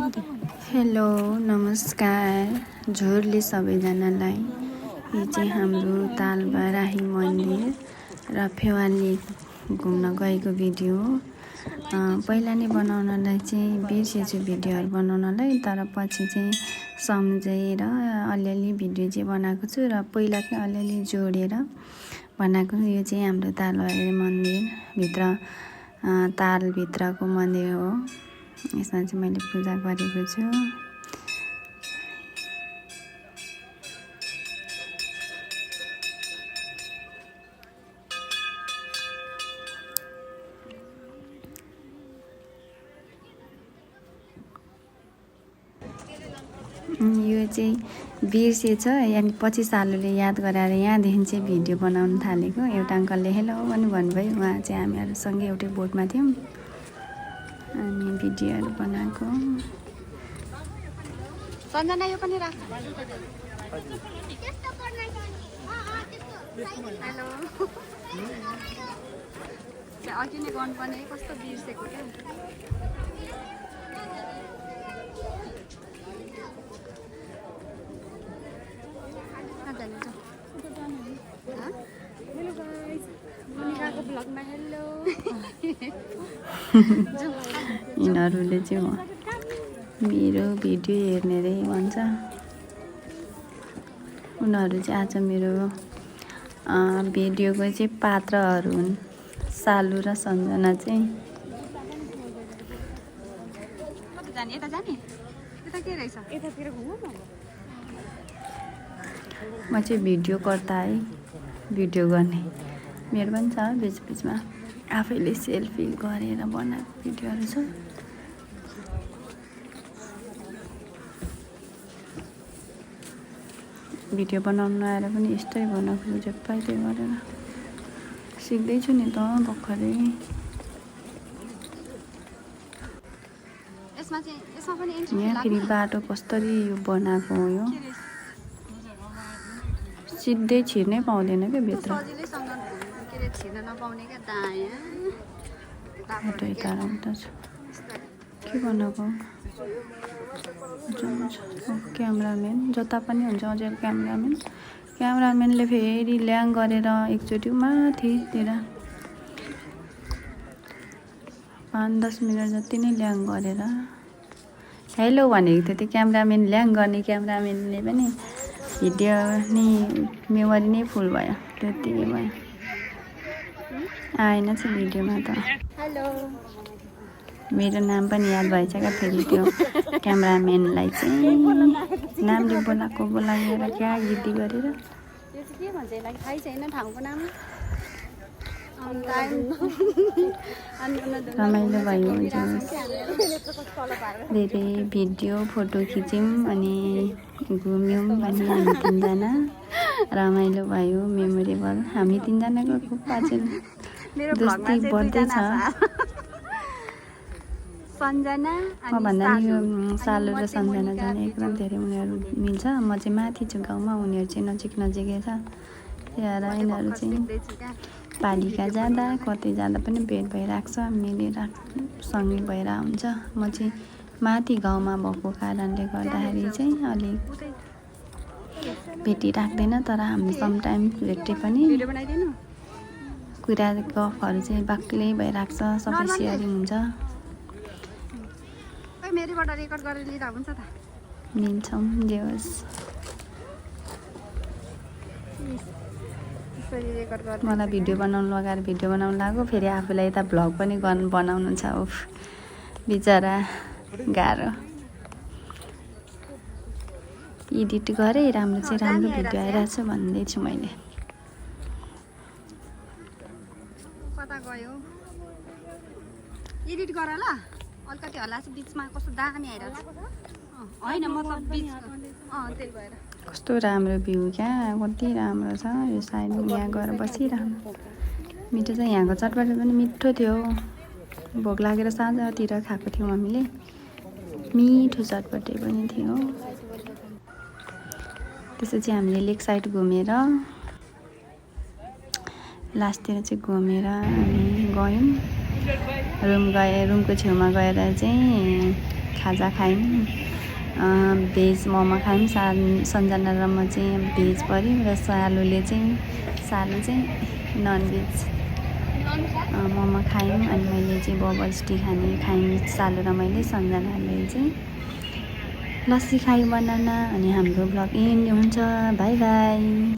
Hello नमस्कार झोरले सबैजनालाई। यो चाहिँ हाम्रो तालबराही मन्दिर र फेवाली घुम्न गएको भिडियो हो। पहिला नै बनाउनलाई चाहिँ बिर्सेछु भिडियोहरू बनाउनलाई, तर पछि चाहिँ सम्झेर अलिअलि भिडियो चाहिँ बनाएको छु र पहिलाकै अलिअलि जोडेर बनाएको। यो चाहिँ हाम्रो तालबराही मन्दिर भित्र तालभित्रको मन्दिर हो। यसमा चाहिँ मैले पूजा गरेको छु। यो चाहिँ बिर्सेछ, यानि पछि सालुले याद गराएर यहाँदेखि चाहिँ भिडियो बनाउन थालेको। एउटा अङ्कलले हेलो पनि भन्नुभयो। उहाँ चाहिँ हामीहरू सँगै एउटै बोटमा थियौँ अनि भिडियोहरू बनाएको। सञ्जना यो पनि राख। हेलो अघि नै गर्नुपर्ने कस्तो बिर्सेको क्या। यिनीहरूले चाहिँ मेरो भिडियो हेर्ने रे भन्छ। उनीहरू चाहिँ आज मेरो भिडियोको चाहिँ पात्रहरू हुन्। सालु र सञ्जना चाहिँ म चाहिँ भिडियो कर्ता है, भिडियो गर्ने। मेरो पनि छ बिच बिचमा आफैले सेल्फी गरेर बनाएको भिडियोहरू छ। भिडियो बनाउनु आएर पनि यस्तै बनाएको जप्पाइदै गरेर सिक्दैछु नि त भर्खरै। यहाँ फेरि बाटो कसरी यो बनाएको हो, यो सिधै छिर्नै पाउँदैन क्या भित्र। के बनाएको क्यामराम्यान जता पनि हुन्छ अझै क्यामराम्यानले फेरि ल्याङ गरेर एकचोटि माथितिर 5-10 मिनट जति नै ल्याङ गरेर हेलो भनेको थियो। त्यो क्यामराम्यान ल्याङ गर्ने क्यामराम्यानले पनि भिडियो नै मेमोरी नै फुल भयो, त्यतिकै भयो, आएन चाहिँ भिडियोमा त। हेलो मेरो नाम पनि याद भएछ क्या फेरि त्यो क्यामराम्यानलाई चाहिँ नामले बोलाएर क्या गिद्दी गरेर। यो चाहिँ के भन्छ यसलाई थाहै छैन ठाउँको नाम। रमाइलो भयो, धेरै भिडियो फोटो खिच्यौँ अनि घुम्यौँ पनि हामी तिनजना। रमाइलो भयो, मेमोरेबल। हामी तिनजनाको खुब बाँचेन दोस्ती बढ्दैछ। भन्दा नि यो सालु र सञ्जना जाने एकदम धेरै उनीहरू मिल्छ। म चाहिँ माथि छु गाउँमा, उनीहरू चाहिँ नजिकै छ। त्यही भएर यिनीहरू चाहिँ पालिका जाँदा कतै जाँदा पनि भेट भइरहेको छ, मिलेर सँगै भएर हुन्छ। म चाहिँ माथि गाउँमा भएको कारणले गर्दाखेरि चाहिँ अलिक भेटिराख्दैन, तर हामी समटाइम्स भेटे पनि कुरा गफहरू चाहिँ बाक्लै भइरहेको छ, सबै सेयरिङ हुन्छ। मेरोबाट रेकर्ड गरेर लिँदा हुन्छ त। मिल्छौँ जे होस्। मलाई भिडियो बनाउनु लगाएर भिडियो बनाउनु लाग्यो, फेरि आफूलाई यता भ्लग पनि बनाउनु छ। उफ बिचरा गाह्रो। एडिट गरेँ राम्रो चाहिँ राम्रो भिडियो आइरहेको छ भन्दैछु मैले। कता गयो एडिट गर ल, अलिकति होला चाहिँ बिचमा कस्तो दामी आइरहेको छ। होइन मतलब बिच त्यही भएर कस्तो राम्रो भ्यू क्या, कति राम्रो छ यो। साइड यहाँ गएर बसिरहनु मिठो छ। यहाँको चटपटे पनि मिठो थियो, भोक लागेर साँझतिर खाएको थियौँ हामीले। मिठो चटपटे पनि थियो। त्यसपछि हामीले लेक साइड घुमेर लास्टतिर चाहिँ घुमेर हामी गयौँ। रुमको छेउमा गएर चाहिँ खाजा खायौँ, भेज मोमो खायौँ। सन्जना र म चाहिँ भेज पऱ्यौँ र सालु चाहिँ ननभेज मोमो खायौँ। अनि मैले चाहिँ बबल्स टी खायौँ सालु र मैले। सन्जनाले चाहिँ लस्सी खायौँ बनाना। अनि हाम्रो ब्लग एन्ड हुन्छ। By by.